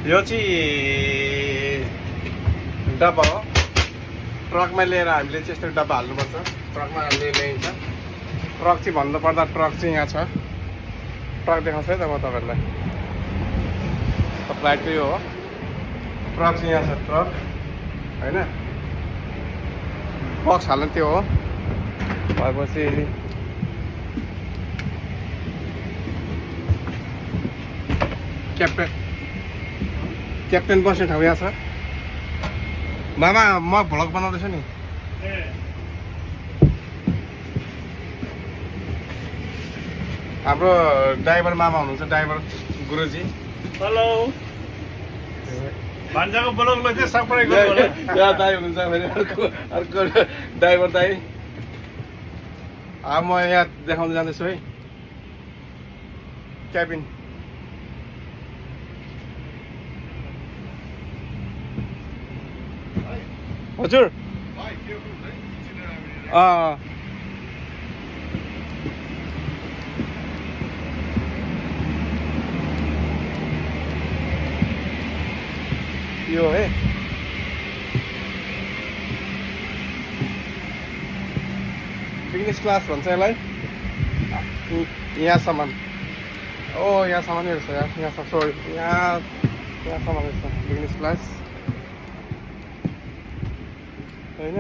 यो चाहिँ डब्बा हो ट्रकमा लिएर हामीले चाहिँ यस्तो डब्बा हाल्नुपर्छ ट्रकमा ल्याइन्छ ट्रक चाहिँ भन्नुपर्दा ट्रक चाहिँ यहाँ छ ट्रक देखाउँछु है त म तपाईँहरूलाई फ्लाइटको यो हो ट्रक चाहिँ यहाँ छ ट्रक होइन बक्स हाल्नु त्यो हो भएपछि क्याप्टेन बस्ने ठाउँ यहाँ छ मामा म भ्लग बनाउँदैछु नि हाम्रो ड्राइभर मामा हुनुहुन्छ ड्राइभर गुरुजी हेलो भान्जाको ब्लगलाई चाहिँ सबै यहाँ दाई हुनुहुन्छ फेरि अर्को ड्राइभर दाई अब म यहाँ देखाउन जाँदैछु है क्याबिन हजुर यो है बिजनेस क्लास भन्छ यसलाई यहाँसम्म ओ यहाँसम्म नै रहेछ यहाँ सरी यहाँसम्म रहेछ बिजनेस क्लास होइन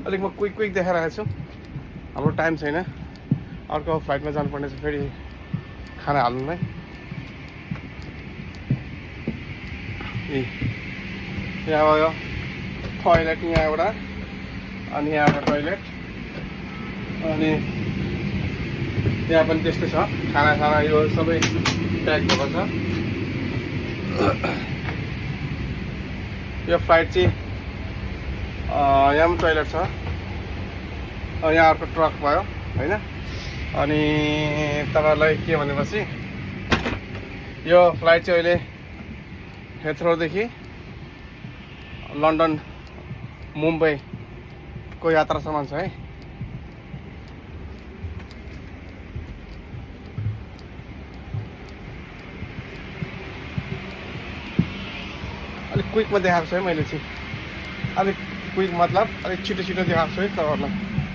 अलिक म क्विक देखाइरहेको छु हाम्रो टाइम छैन अर्को फ्लाइटमा जानुपर्ने छ फेरि खाना हाल्नुलाई यहाँ भयो टोइलेट यहाँ एउटा अनि यहाँ एउटा टोइलेट अनि यहाँ पनि त्यस्तै छ खाना यो सबै प्याक भएको छ यो फ्लाइट चाहिँ यहाँ पनि टोइलेट छ यहाँ अर्को ट्रक भयो होइन अनि तपाईँहरूलाई के भनेपछि यो फ्लाइट चाहिँ अहिले हेथ्रोदेखि लन्डन मुम्बईको यात्रासम्म छ है अलिक क्विकमा देखाएको छु है मैले चाहिँ अलिक क्विक मतलब अलिक छिटो देखाएको छु है तपाईँहरूलाई